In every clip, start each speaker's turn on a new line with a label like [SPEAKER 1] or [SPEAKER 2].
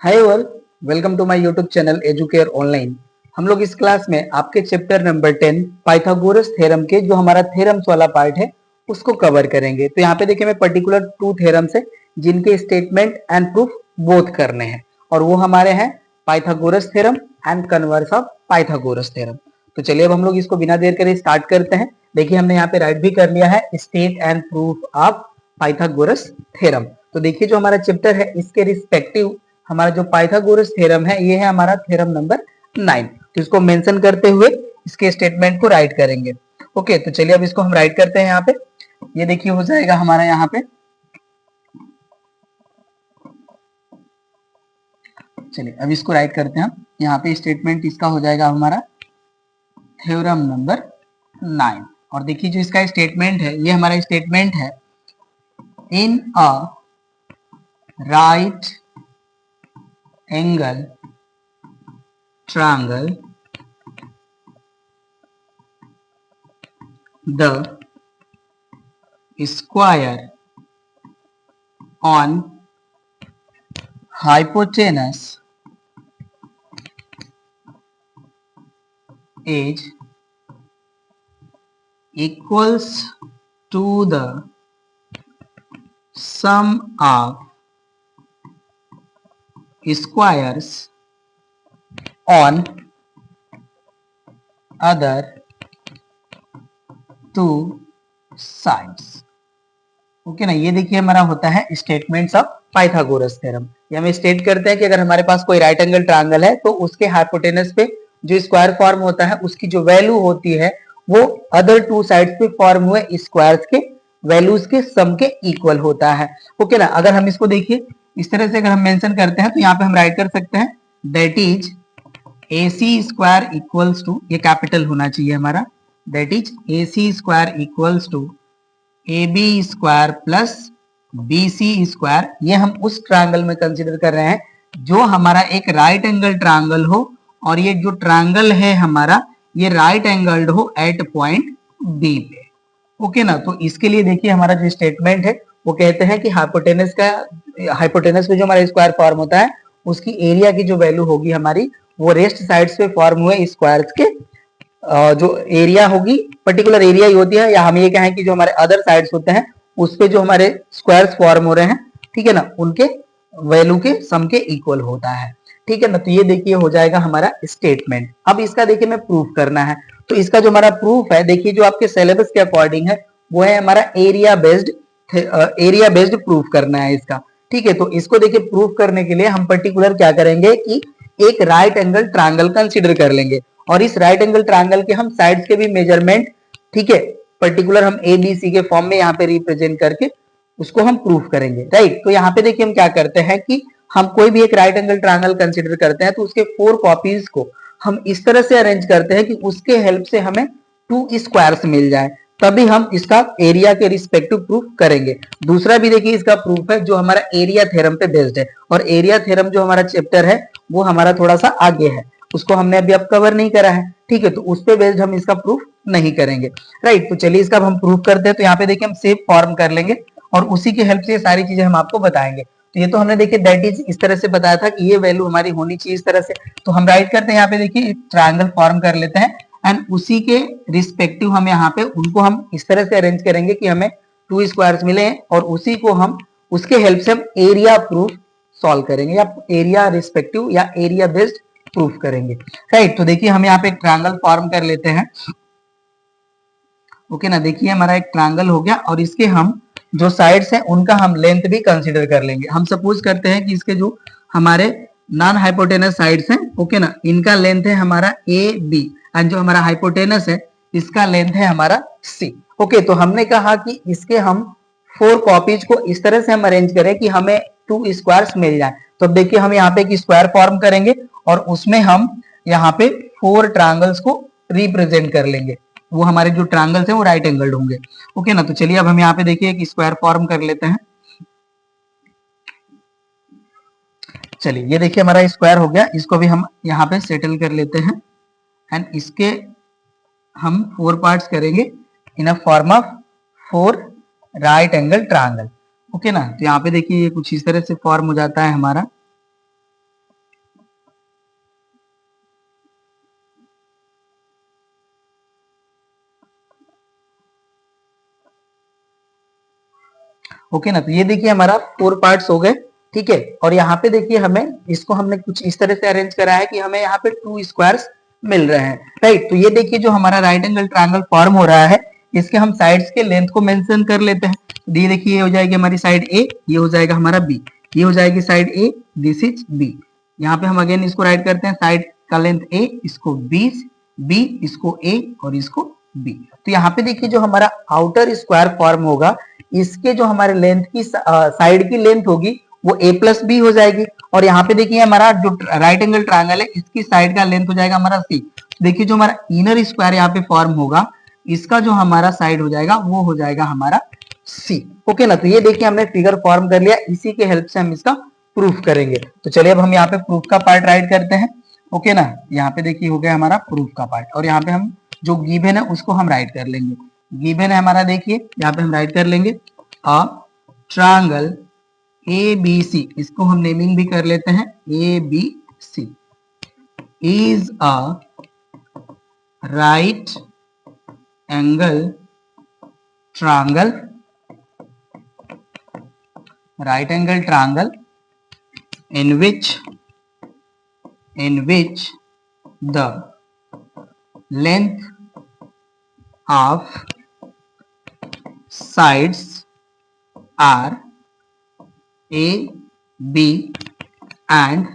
[SPEAKER 1] Hi all, welcome to my YouTube channel Educare online. हम लोग इस क्लास में आपके चैप्टर नंबर 10 पाइथागोरस थ्योरम के जो हमारा थ्योरम्स वाला पार्ट है उसको कवर करेंगे। तो यहाँ पे देखिए मैं पर्टिकुलर 2 थ्योरम्स है जिनके स्टेटमेंट एंड प्रूफ बोथ करने हैं और वो हमारे हैं Pythagoras theorem and converse of Pythagoras theorem. तो चलिए अब हम लोग इसको बिना देर करे स्टार्ट करते हैं। देखिए हमने यहाँ पे राइट भी कर लिया है state and proof of Pythagoras theorem. तो देखिए जो हमारा चैप्टर है इसके रिस्पेक्टिव हमारा जो पाइथागोरस थ्योरम है ये है हमारा थ्योरम नंबर 9। तो इसको मेंशन करते हुए इसके स्टेटमेंट को राइट करेंगे। ओके, तो चलिए अब इसको हम राइट करते हैं। यहाँ पे ये देखिए हो जाएगा हमारा यहाँ पे, चलिए अब इसको राइट करते हैं हम। यहाँ पे स्टेटमेंट इसका हो जाएगा हमारा थ्योरम नंबर 9। और देखिए जो इसका स्टेटमेंट है ये हमारा स्टेटमेंट है, in a right angle triangle the square on hypotenuse is equals to the sum of squares on other two sides। Okay ना, ये देखिए हमारा होता है स्टेटमेंट्स ऑफ पाइथागोरस थ्योरम। ये हम स्टेट करते हैं कि अगर हमारे पास कोई राइट एंगल ट्रायंगल है तो उसके हाइपोटेनस पे जो स्क्वायर फॉर्म होता है उसकी जो वैल्यू होती है वो अदर टू साइड्स पे फॉर्म हुए स्क्वायर्स के वैल्यूज के सम के इक्वल होता है। ओके ना, अगर हम इसको देखिए इस तरह से अगर हम मेंशन करते हैं तो यहाँ पे हम राइट कर सकते हैं that is AC square equals to, ये कैपिटल होना चाहिए हमारा, that is AC square equals to AB square plus BC square. ये हम उस ट्रायंगल में कंसीडर कर रहे हैं जो हमारा एक राइट एंगल ट्रायंगल हो और ये जो ट्रायंगल है हमारा ये राइट एंगल्ड हो एट पॉइंट B पे। ओके ना, तो इसके लिए देखिए हमारा जो स्टेटमेंट है वो कहते हैं कि हाइपोटेनस पे जो हमारा स्क्वायर फॉर्म होता है उसकी एरिया की जो वैल्यू होगी हमारी वो रेस्ट साइड्स पे फॉर्म हुए स्क्वायर्स के जो एरिया होगी पर्टिकुलर एरिया ही होती है, या हम ये कहें कि जो हमारे अदर साइड्स होते हैं उस पे जो हमारे स्क्वायर्स फॉर्म हो रहे हैं, ठीक है ना, उनके वैल्यू के सम के इक्वल होता है। ठीक है ना, तो ये देखिए हो जाएगा हमारा स्टेटमेंट। अब इसका देखिए मैं प्रूफ करना है। तो इसका जो हमारा प्रूफ है देखिए जो आपके सिलेबस के अकॉर्डिंग है वो है हमारा एरिया बेस्ड प्रूफ करना है इसका। ठीक है, तो इसको देखिए प्रूफ करने के लिए हम पर्टिकुलर क्या करेंगे कि एक राइट एंगल ट्रायंगल कंसीडर कर लेंगे और इस राइट एंगल ट्रायंगल के हम साइड्स के भी मेजरमेंट, ठीक है, पर्टिकुलर हम ABC के फॉर्म में यहाँ पे रिप्रेजेंट करके उसको हम प्रूफ करेंगे। राइट, तो यहाँ पे देखिए हम क्या करते हैं कि हम कोई भी एक राइट एंगल ट्रायंगल कंसीडर करते हैं तो उसके 4 कॉपीज को हम इस तरह से अरेंज करते हैं कि उसके हेल्प से हमें 2 स्क्वायर्स मिल जाए, तभी हम इसका एरिया के रिस्पेक्टिव प्रूफ करेंगे। दूसरा भी देखिए इसका प्रूफ है जो हमारा एरिया थ्योरम पे बेस्ड है, और एरिया थ्योरम जो हमारा चैप्टर है वो हमारा थोड़ा सा आगे है, उसको हमने अभी अब कवर नहीं करा है। ठीक है, तो उस पे बेस्ड हम इसका प्रूफ नहीं करेंगे। राइट, तो चलिए इसका हम प्रूफ करते हैं। तो यहाँ पे देखिए हम सेव फॉर्म कर लेंगे और उसी की हेल्प से सारी चीजें हम आपको बताएंगे। तो ये तो हमने देखिए दैट इज इस तरह से बताया था कि ये वैल्यू हमारी होनी चाहिए इस तरह से। तो हम राइट करते हैं यहाँ पे देखिए ट्रायंगल फॉर्म कर लेते हैं एंड उसी के रिस्पेक्टिव हम यहाँ पे उनको हम इस तरह से अरेंज करेंगे कि हमें 2 स्क्वायर्स मिले और उसी को हम उसके हेल्प से हम एरिया प्रूफ सॉल्व करेंगे या एरिया रिस्पेक्टिव या एरिया बेस्ड प्रूफ करेंगे। राइट, तो देखिए हम यहाँ पे एक ट्रायंगल फॉर्म कर लेते हैं। ओके ना, देखिए हमारा एक ट्रायंगल हो गया और इसके हम जो साइड्स हैं उनका हम लेंथ भी कंसीडर कर लेंगे। हम सपोज करते हैं कि इसके जो हमारे नॉन हाइपोटेनस साइड्स हैं, ओके ना, इनका लेंथ है हमारा AB एंड जो हमारा हाइपोटेनस है इसका लेंथ है हमारा C। ओके, तो हमने कहा कि इसके हम 4 कॉपीज को इस तरह से हम अरेंज करें कि हमें 2 स्क्वायर्स मिल जाए। तो अब देखिए हम यहाँ पे एक स्क्वायर फॉर्म करेंगे और उसमें हम यहाँ पे 4 ट्रायंगल्स को रिप्रेजेंट कर लेंगे। वो हमारे जो ट्रायंगल्स हैं वो राइट एंगल्ड होंगे। ओके ना, तो चलिए अब हम यहाँ पे देखिए एक स्क्वायर फॉर्म कर लेते हैं। चलिए ये देखिए हमारा स्क्वायर हो गया, इसको भी हम यहाँ पे सेटल कर लेते हैं एंड इसके हम 4 पार्ट्स करेंगे in a form of 4 right angle triangle. Okay ना, तो यहाँ पे देखिए ये कुछ इस तरह से फॉर्म हो जाता है हमारा। ओके ना, तो ये देखिए हमारा 4 पार्ट्स हो गए, ठीक है। और यहाँ पे देखिए हमें इसको हमने कुछ इस तरह से अरेंज करा है कि हमें यहाँ पे 2 स्क्वायर्स मिल रहे हैं, राइट। तो ये देखिए जो हमारा राइट एंगल ट्रायंगल फॉर्म हो रहा है, इसके हम साइड्स के लेंथ को मेंशन कर लेते हैं। तो ये देखिए ये हो जाएगी हमारी साइड ए, ये हो जाएगा हमारा बी, ये हो जाएगी side A, this is B. यहाँ पे हम अगेन इसको राइट करते हैं, साइड का लेंथ ए, इसको बी, इसको ए और इसको बी। तो यहाँ पे देखिए जो हमारा आउटर स्क्वायर फॉर्म होगा, इसके जो हमारे लेंथ की साइड की लेंथ होगी वो a प्लस बी हो जाएगी। और यहाँ पे देखिए हमारा जो राइट एंगल ट्रायंगल है, इसकी साइड का लेंथ हो जाएगा हमारा सी। देखिए जो हमारा इनर स्क्वायर यहाँ पे फॉर्म होगा, इसका जो हमारा साइड हो जाएगा वो हो जाएगा हमारा सी। ओके ना, तो ये देखिए हमने फिगर फॉर्म कर लिया, इसी के हेल्प से हम इसका प्रूफ करेंगे। तो चलिए अब हम यहाँ पे प्रूफ का पार्ट राइट करते हैं। ओके ना, यहाँ पे देखिए हो गया हमारा प्रूफ का पार्ट, और यहाँ पे हम जो गिवन है उसको हम राइट कर लेंगे। गिवन है हमारा, देखिए यहाँ पे हम राइट कर लेंगे अ ट्रायंगल ए बी सी, इसको हम नेमिंग भी कर लेते हैं A B C, is a right angle triangle, right angle triangle in which the length of sides are a b and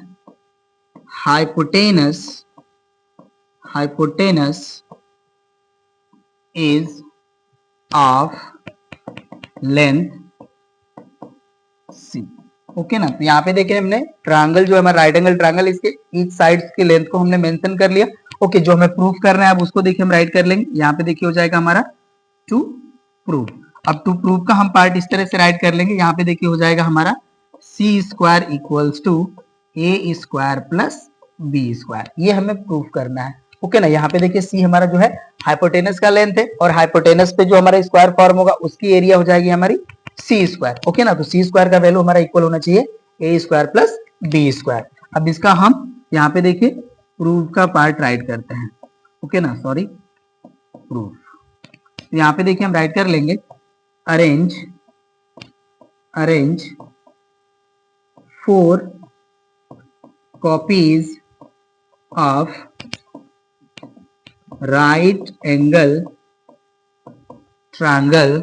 [SPEAKER 1] hypotenuse is of length C. Okay ना, तो यहाँ पे देखिए हमने ट्रायंगल जो हमारा राइट एंगल ट्रायंगल, इसके each sides की लेंथ को हमने मेंशन कर लिया। ओके, जो हमें प्रूफ करना है अब उसको देखिए हम राइट कर लेंगे। यहाँ पे देखिए हो जाएगा हमारा टू प्रूफ। अब टू प्रूफ का हम पार्ट इस तरह से राइट कर लेंगे। यहाँ पे देखिए हो जाएगा हमारा C square equals to A square plus B square, ये हमें प्रूफ करना है। ओके ना, यहाँ पे देखिए सी हमारा जो है हाइपोटेनस का लेंथ है, और हाइपोटेनस पे जो हमारा स्क्वायर फॉर्म होगा उसकी एरिया हो जाएगी हमारी सी स्क्वायर। ओके ना, तो सी स्क्वायर का वैल्यू हमारा इक्वल होना चाहिए ए स्क्वायर प्लस बी स्क्वायर। अब इसका हम यहाँ पे देखिए प्रूफ का पार्ट राइट करते हैं। ओके ना, सॉरी प्रूफ। यहाँ पे देखिए हम राइट कर लेंगे arrange 4 copies of right angle triangle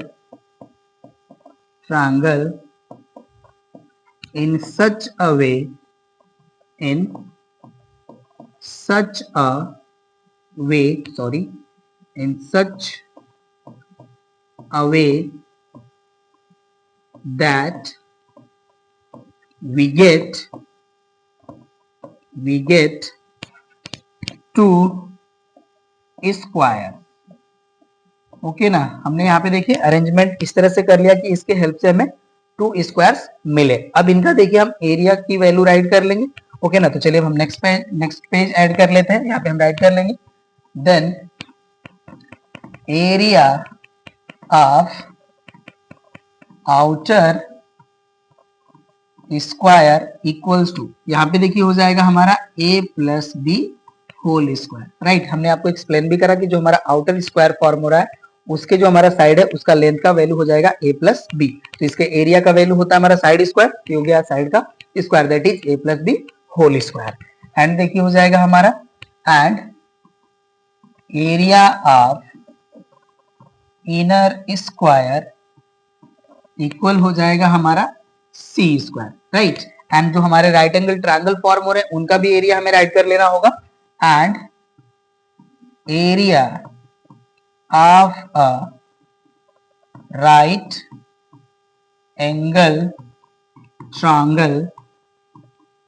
[SPEAKER 1] in such a way that we get 2 square. Okay ना, हमने यहाँ पे देखिए अरेंजमेंट इस तरह से कर लिया कि इसके हेल्प से हमें 2 स्क्वायर्स मिले। अब इनका देखिए हम एरिया की वैल्यू राइट कर लेंगे। ओके ना, तो चलिए हम नेक्स्ट पेज ऐड कर लेते हैं। यहाँ पे हम राइट कर लेंगे then area of outer square equals to, यहाँ पे देखिए हो जाएगा हमारा a plus B whole square, right. हमने आपको एक्सप्लेन भी करा कि जो हमारा आउटर स्क्वायर फॉर्म हो रहा है उसके जो हमारा साइड है उसका लेंथ का वैल्यू हो जाएगा a प्लस बी। तो इसके एरिया का वैल्यू होता है हमारा साइड स्क्वायर, हो गया साइड का square, that is a plus B whole square. And देखिए हो जाएगा हमारा and area of inner square equal हो जाएगा हमारा सी स्क्वायर, राइट। एंड जो हमारे राइट एंगल ट्रायंगल फॉर्म हो रहे हैं उनका भी एरिया हमें राइट कर लेना होगा। And area of a right angle triangle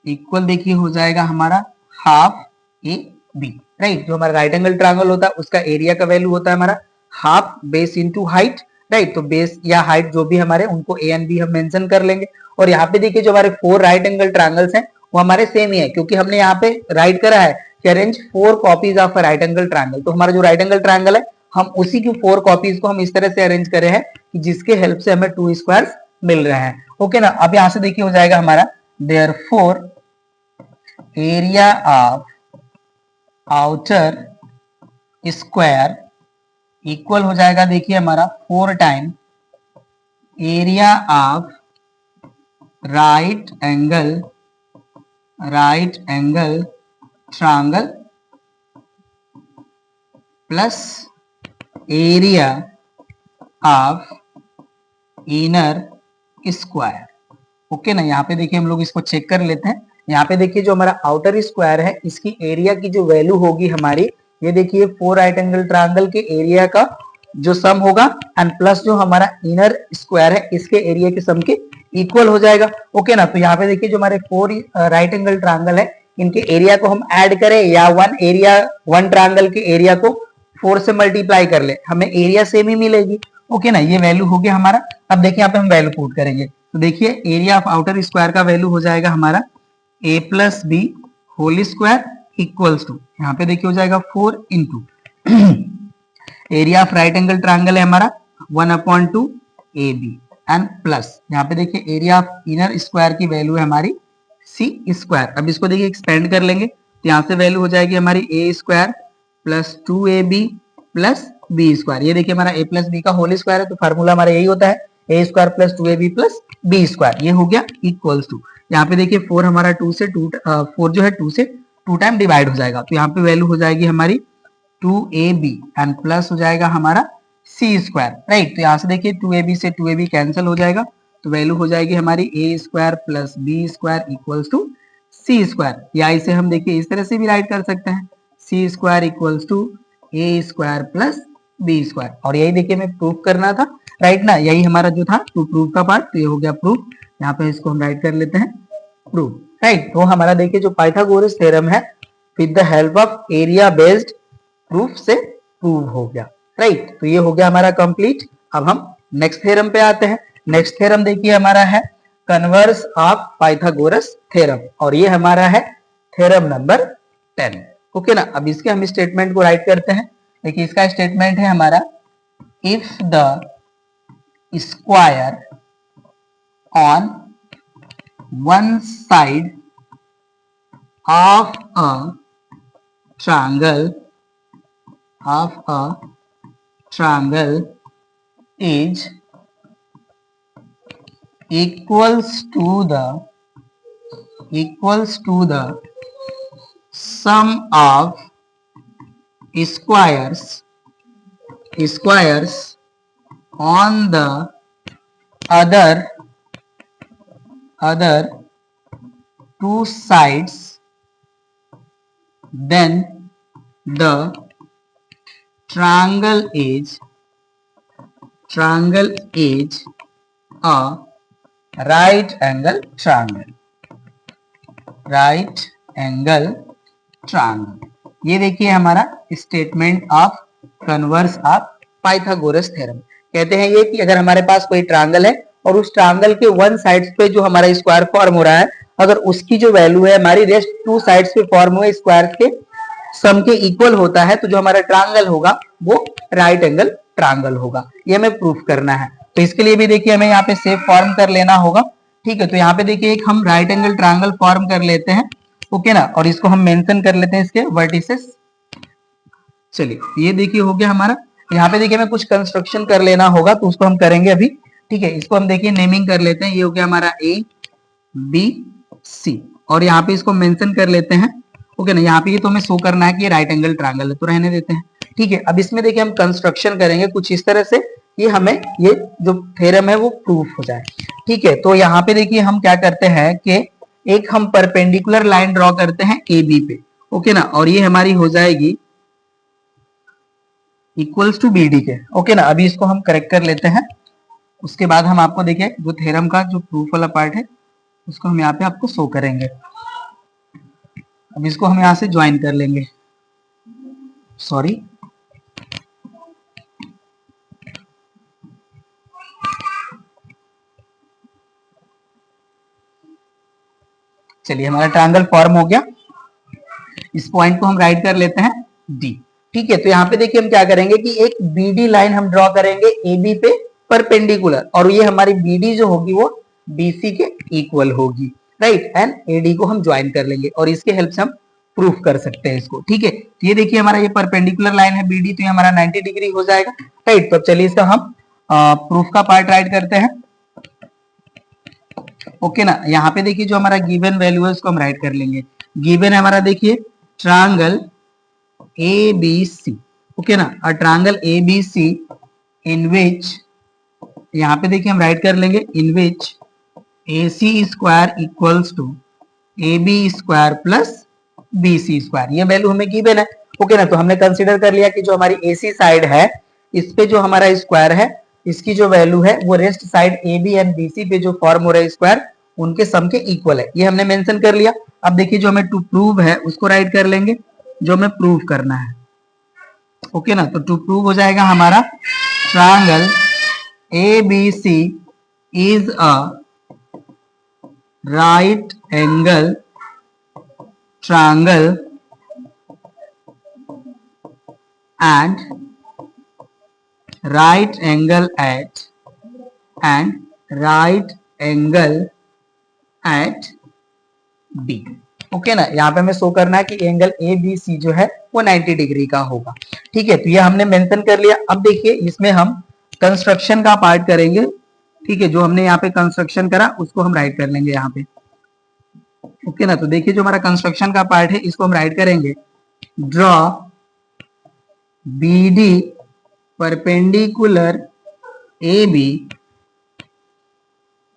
[SPEAKER 1] equal देखिए हो जाएगा हमारा हाफ ए बी, राइट। जो हमारा राइट एंगल ट्रायंगल होता है उसका एरिया का वैल्यू होता है हमारा half base into height, right. तो बेस या हाइट जो भी हमारे उनको ए एंड बी हम मेंशन कर लेंगे। और यहाँ पे देखिए जो हमारे 4 राइट एंगल ट्रायंगल्स हैं वो हमारे सेम ही है, क्योंकि हमने यहाँ पे राइट करा है कि arrange 4 copies of right angle triangle. तो हमारा जो राइट एंगल ट्रायंगल है हम उसी की 4 कॉपीज को हम इस तरह से अरेंज करे हैं कि जिसके हेल्प से हमें 2 स्क्वायर्स मिल रहे हैं। ओके ना, अब यहाँ से देखिए हो जाएगा हमारा therefore area of outer square equal हो जाएगा देखिए हमारा 4 time area of right angle triangle plus area of inner square. Okay ना, यहाँ पे देखिए हम लोग इसको चेक कर लेते हैं। यहाँ पे देखिए जो हमारा आउटर स्क्वायर है इसकी एरिया की जो वैल्यू होगी हमारी, ये देखिए 4 राइट एंगल ट्रायंगल के एरिया का जो सम होगा एंड प्लस जो हमारा इनर स्क्वायर है इसके एरिया के सम के इक्वल हो जाएगा। ओके ना, तो यहाँ पे देखिए जो हमारे 4 राइट एंगल ट्रायंगल है इनके एरिया को हम ऐड करें या वन ट्रायंगल के एरिया को 4 से मल्टीप्लाई कर ले, हमें एरिया सेम ही मिलेगी। ओके ना, ये वैल्यू हो गया हमारा। अब देखिए यहाँ पे हम वैल्यू पुट करेंगे, तो देखिए एरिया ऑफ आउटर स्क्वायर का वैल्यू हो जाएगा हमारा a plus B whole square equals to, यहाँ पे देखिए हो जाएगा 4 into area of right angle triangle है हमारा 1/2 AB एंड प्लस यहाँ पे देखिए एरिया ऑफ इनर स्क्वायर की वैल्यू है हमारी सी स्क्वायर। अब इसको देखिए एक्सपेंड कर लेंगे तो यहाँ से वैल्यू हो जाएगी हमारी A square plus 2AB plus B square. ये देखिए हमारा a प्लस बी का होल स्क्वायर है तो फार्मूला हमारा यही होता है A square plus 2AB plus B square. ये हो गया इक्वल्स टू, यहाँ पे देखिए 4 हमारा 2 से 4 जो है 2 से 2 टाइम डिवाइड हो जाएगा तो यहाँ पे वैल्यू हो जाएगी हमारी 2AB एंड प्लस हो जाएगा हमारा सी स्क्वायर। राइट, तो यहाँ से देखिए 2AB से 2AB कैंसिल हो जाएगा तो वैल्यू हो जाएगी हमारी A square plus B square equals to C square, या इसे हम देखिए इस तरह से भी राइट कर सकते हैं C square equals to A square plus B square. और यही देखिए हमें प्रूफ करना था, राइट ना, यही हमारा जो था टू प्रूफ का पार्ट, तो ये हो गया प्रूफ। यहाँ पे इसको हम राइट कर लेते हैं प्रूफ। राइट, तो हमारा देखिए जो पाइथागोरस थ्योरम है with the help of area based proof से प्रूव हो गया। राइट, तो ये हो गया हमारा कंप्लीट। अब हम नेक्स्ट थ्योरम पे आते हैं। नेक्स्ट थ्योरम देखिए हमारा है कन्वर्स ऑफ पाइथागोरस थ्योरम और ये हमारा है थ्योरम नंबर 10। ओके ना, अब इसके हम स्टेटमेंट को राइट करते हैं। देखिए इसका स्टेटमेंट है हमारा if the square on one side of a triangle is equals to the sum of squares on the other two sides, then the triangle is a right angle triangle। ये देखिए हमारा statement of converse of Pythagoras theorem. कहते हैं ये कि अगर हमारे पास कोई ट्रायंगल है और उस ट्रायंगल के वन साइड्स पे जो हमारा स्क्वायर फॉर्म हो रहा है, अगर उसकी जो वैल्यू है हमारी रेस्ट टू साइड्स पे फॉर्म हुए स्क्वायर के सम के इक्वल होता है तो जो हमारा ट्रायंगल होगा वो राइट एंगल ट्रायंगल होगा। ये हमें प्रूफ करना है। तो इसके लिए भी देखिए हमें यहाँ पे सेफ फॉर्म कर लेना होगा। ठीक है, तो यहाँ पे देखिए एक हम राइट एंगल ट्रायंगल फॉर्म कर लेते हैं। ओके ना, और इसको हम मेंशन कर लेते हैं इसके वर्टिसेस। चलिए ये देखिए हो गया हमारा। यहाँ पे देखिए हमें कुछ कंस्ट्रक्शन कर लेना होगा तो उसको हम करेंगे अभी। ठीक है, इसको हम देखिए नेमिंग कर लेते हैं। ये हो गया हमारा ए बी सी और यहाँ पे इसको मेंशन कर लेते हैं। ओके ना, यहाँ पे ये तो हमें शो करना है कि ये राइट एंगल ट्रायंगल है तो रहने देते हैं। ठीक है, अब इसमें देखिए हम कंस्ट्रक्शन करेंगे कुछ इस तरह से ये हमें ये जो थ्योरम है वो प्रूफ हो जाए। ठीक है, तो यहाँ पे देखिए हम क्या करते हैं कि एक हम परपेंडिकुलर लाइन ड्रॉ करते हैं ए बी पे। ओके ना, और ये हमारी हो जाएगी इक्वल्स टू बी डी के। ओके ना, अभी इसको हम करेक्ट कर लेते हैं। उसके बाद हम आपको देखिए जो थ्योरम का जो प्रूफ वाला पार्ट है उसको हम यहाँ पे आपको शो करेंगे। अब इसको हम यहाँ से ज्वाइन कर लेंगे। सॉरी, चलिए हमारा ट्रायंगल फॉर्म हो गया। इस पॉइंट को हम राइट कर लेते हैं डी। ठीक है, तो यहाँ पे देखिए हम क्या करेंगे कि एक बीडी लाइन हम ड्रॉ करेंगे ए बी पे परपेंडिकुलर और ये हमारी बीडी जो होगी वो बीसी के इक्वल होगी। राइट, एंड एडी को हम ज्वाइन कर लेंगे और इसके हेल्प से हम प्रूफ कर सकते हैं इसको। ठीक है, ये देखिए हमारा ये परपेंडिकुलर लाइन है बीडी तो ये हमारा 90 डिग्री हो जाएगा। राइट, तो चलिए इसका हम प्रूफ का पार्ट राइट करते हैं। ओके ना। यहाँ पे देखिए जो हमारा गिवन वैल्यू है उसको हम राइट कर लेंगे। गिवन है हमारा देखिए triangle A B C, okay ना। और ट्रायंगल ए बी सी इन विच, यहाँ पे देखिए हम राइट कर लेंगे in which A C square equals to A B square plus B C square, ये वैल्यू हमें गिवन है, ओके ना। तो हमने कंसिडर कर लिया कि जो हमारी ए सी साइड है इस पे जो हमारा स्क्वायर है इसकी जो वैल्यू है वो rest side A B and B C पे जो फॉर्म हो रहा है स्क्वायर उनके सम के इक्वल है, ये हमने मेंशन कर लिया। अब देखिए जो हमें टू प्रूव है उसको राइट कर लेंगे, जो हमें प्रूव करना है, ओके ना। तो टू प्रूव हो जाएगा हमारा triangle A B C is a right angle triangle and right angle at B, okay ना। यहाँ पे हमें शो करना है कि एंगल ए बी सी जो है वो 90 डिग्री का होगा, ठीक है। तो ये हमने मेंशन कर लिया। अब देखिए इसमें हम कंस्ट्रक्शन का पार्ट करेंगे, ठीक है। जो हमने यहाँ पे कंस्ट्रक्शन करा उसको हम राइट कर लेंगे यहाँ पे, ओके ना। तो देखिए जो हमारा कंस्ट्रक्शन का पार्ट है इसको हम राइट करेंगे, draw B D perpendicular A B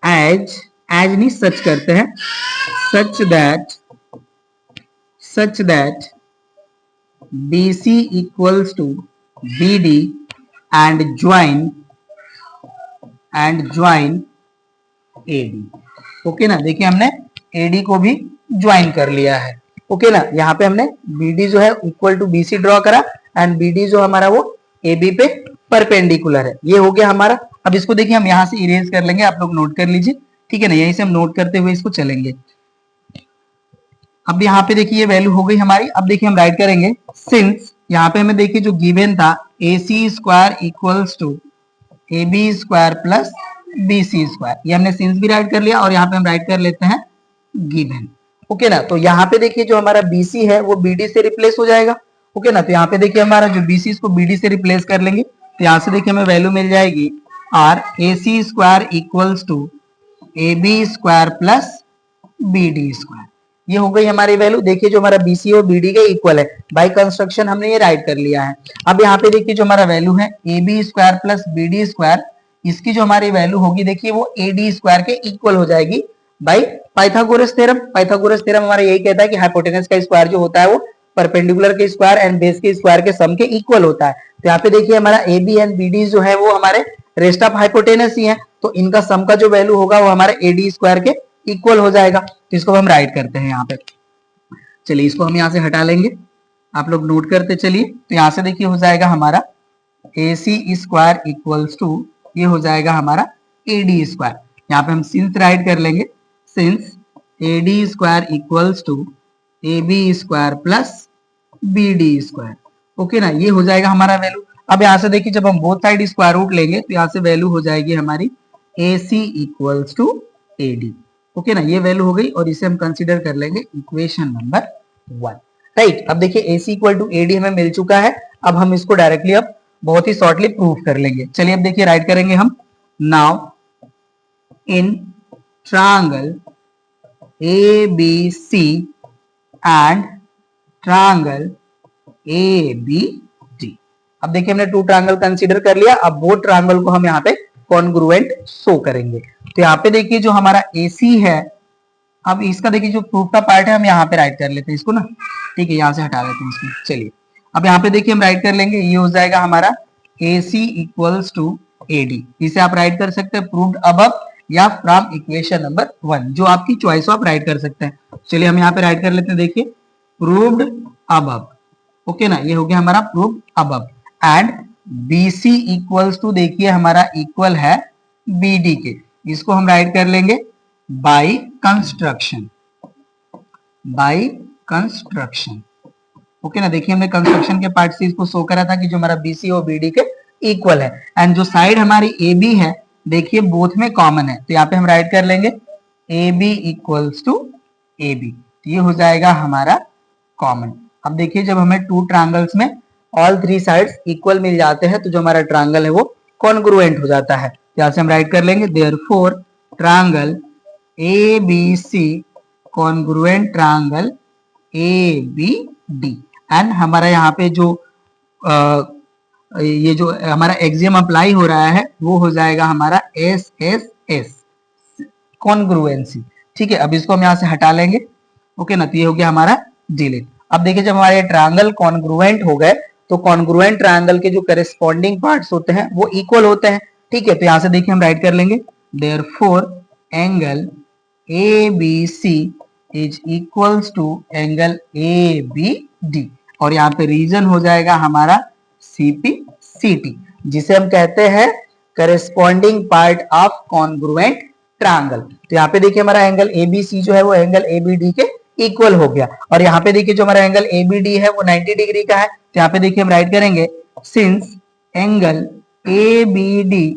[SPEAKER 1] as नहीं सच करते हैं, such that B C equals to B D and join A D, okay ना। देखिए हमने एडी को भी ज्वाइन कर लिया है, ओके ना। यहाँ पे हमने बीडी जो है इक्वल टू बीसी ड्रॉ करा एंड बीडी जो हमारा वो एबी पे परपेंडिकुलर है, ये हो गया हमारा। अब इसको देखिए हम यहाँ से इरेज कर लेंगे, आप लोग नोट कर लीजिए, ठीक है ना। यहीं से हम नोट करते हुए इसको चलेंगे। अब यहाँ पे देखिए ये वैल्यू हो गई हमारी। अब देखिए हम राइट करेंगे सिंस, यहाँ पे हमें देखिए जो गिवन था A C square equals to A B square plus B C square, ये हमने सिंस भी राइट कर लिया और यहाँ पे हम राइट कर लेते हैं गिवन, ओके ना। तो यहाँ पे देखिए जो हमारा BC है वो BD से रिप्लेस हो जाएगा, ओके ना। तो यहाँ पे देखिए हमारा जो BC इसको BD से रिप्लेस कर लेंगे, तो यहाँ से देखिए हमें वैल्यू मिल जाएगी or A C square equals to A B square plus B D square, ये हो गई हमारी वैल्यू। देखिए जो हमारा BC और BD के इक्वल है, बाय कंस्ट्रक्शन हमने ये राइट कर लिया है। अब यहाँ पे देखिए जो हमारा वैल्यू है A B square plus B D square, इसकी जो हमारी वैल्यू होगी देखिए वो AD स्क्वायर के इक्वल हो जाएगी by Pythagoras theorem. Pythagoras theorem हमारा यही कहता है कि हाइपोटेनस का स्क्वायर जो होता है वो परपेंडिकुलर के स्क्वायर एंड बेस के स्क्वायर के सम के इक्वल होता है। तो यहाँ पे देखिए हमारा A B and B D जो है वो हमारे रेस्ट ऑफ हाइपोटेनस ही है, तो इनका सम का जो वैल्यू होगा वो हमारे AD स्क्वायर के इक्वल हो जाएगा। तो इसको हम राइट करते हैं यहाँ पे, चलिए इसको हम यहाँ से हटा लेंगे, आप लोग नोट करते चलिए। तो यहाँ से देखिए हो जाएगा हमारा ए सी स्क्वायर इक्वल्स टू, ये हो जाएगा हमारा AD स्क्वायर। यहाँ पे हम सिंस राइट कर लेंगे, since AD square equals to AB square plus BD square, okay ना। ये हो जाएगा हमारा वैल्यू। अब यहाँ से देखिए जब हम बोथ साइड स्क्वायर रूट लेंगे तो यहाँ से वैल्यू हो जाएगी हमारी AC equals to AD, okay ना। ये वैल्यू हो गई और इसे हम कंसीडर कर लेंगे इक्वेशन नंबर 1, राइट। अब देखिए AC इक्वल टू AD हमें मिल चुका है। अब हम इसको डायरेक्टली अब बहुत ही शॉर्टली प्रूफ कर लेंगे। चलिए अब देखिए राइट करेंगे हम, now in triangle ABC and triangle ABD, अब देखिए हमने टू ट्रायंगल कंसीडर कर लिया। अब वो ट्रायंगल को हम यहाँ पे कॉन्ग्रुएंट शो करेंगे। तो यहाँ पे देखिए जो हमारा AC है, अब इसका देखिए जो प्रूफ का पार्ट है हम यहाँ पे राइट कर लेते हैं इसको ना, ठीक है। यहाँ से हटा लेते हैं इसको, चलिए अब यहाँ पे देखिए हम राइट कर लेंगे, ये हो जाएगा हमारा AC इक्वल्स टू AD, इसे आप राइट कर सकते हैं प्रूव्ड अबव या फ्रॉम इक्वेशन नंबर 1, जो आपकी चॉइस हो आप राइट कर सकते हैं। चलिए हम यहाँ पे राइट कर लेते हैं, देखिए प्रूव्ड अबव, ओके ना। ये हो गया हमारा proved above and BC equals to देखिए हमारा इक्वल है BD के, इसको हम राइट कर लेंगे बाय कंस्ट्रक्शन, ओके ना। देखिए हमने कंस्ट्रक्शन के पार्ट से इसको शो करा था कि जो हमारा BC और BD के इक्वल है एंड जो साइड हमारी AB है देखिए बोथ में कॉमन है, तो यहाँ पे हम राइट कर लेंगे AB इक्वल्स टू AB, ये हो जाएगा हमारा कॉमन। अब देखिए जब हमें टू ट्रायंगल्स में ऑल थ्री साइड्स इक्वल मिल जाते हैं तो जो हमारा ट्रायंगल है वो कॉन्ग्रुएंट हो जाता है। यहाँ से हम राइट कर लेंगे therefore triangle A B C congruent triangle A B D. And हमारा यहाँ पे जो ये जो हमारा एक्सियम अप्लाई हो रहा है वो हो जाएगा हमारा एस एस एस कॉन्ग्रुएंसी। ठीक है, अब इसको हम यहाँ से हटा लेंगे। ओके ना, तो ये हो गया हमारा डिलीट। अब देखिए जब हमारे ट्रायंगल कॉन्ग्रुएंट हो गए तो कॉन्ग्रुएंट ट्रायंगल के जो करेस्पॉन्डिंग पार्ट्स होते हैं वो इक्वल होते हैं। ठीक है, तो यहाँ से देखिए हम राइट कर लेंगे therefore angle A B C is equals to angle A B D, और यहाँ पे रीजन हो जाएगा हमारा सीपी सीटी, जिसे हम कहते हैं corresponding part of congruent triangle. तो यहाँ पे देखिए हमारा एंगल एबीसी जो है वो एंगल एबीडी के इक्वल हो गया, और यहाँ पे देखिए जो हमारा एंगल एबीडी है वो 90 डिग्री का है। तो यहाँ पे देखिए हम राइट करेंगे since angle ABD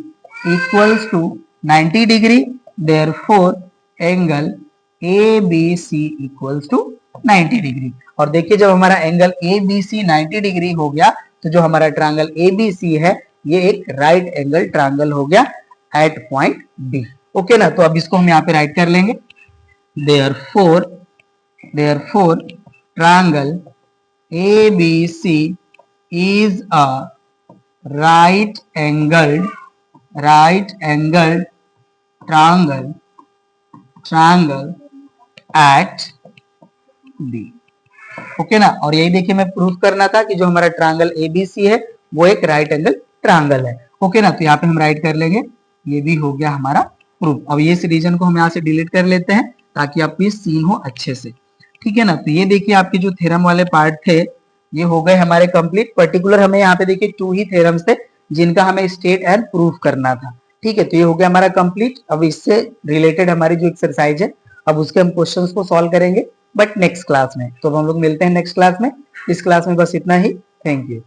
[SPEAKER 1] equals to 90 degree therefore angle ABC equals to 90 degree. और देखिए जब हमारा एंगल एबीसी 90 डिग्री हो गया तो जो हमारा ट्रायंगल एबीसी है ये एक राइट एंगल ट्रायंगल हो गया एट पॉइंट डी। ओके ना, तो अब इसको हम यहाँ पे राइट कर लेंगे therefore triangle ABC is a right angled triangle eight D. Okay ना, और यही देखिए मैं प्रूफ करना था कि जो हमारा ट्रायंगल एबीसी है वो एक राइट एंगल ट्रायंगल है। ओके ना, तो यहाँ पे हम राइट कर लेंगे, ये भी हो गया हमारा प्रूफ। अब ये रीजन को हम यहाँ से डिलीट कर लेते हैं ताकि आपको ये सीन हो अच्छे से। ठीक है ना, तो ये देखिए आपके जो थ्योरम वाले पार्ट थे ये हो गए हमारे कंप्लीट। पर्टिकुलर हमें यहाँ पे देखिए 2 ही थ्योरम्स थे जिनका हमें स्टेट एंड प्रूफ करना था। ठीक है, तो ये हो गया हमारा कंप्लीट। अब इससे रिलेटेड हमारी जो एक्सरसाइज है अब उसके हम क्वेश्चंस को सॉल्व करेंगे बट नेक्स्ट क्लास में। तो अब हम लोग मिलते हैं नेक्स्ट क्लास में। इस क्लास में बस इतना ही। Thank you.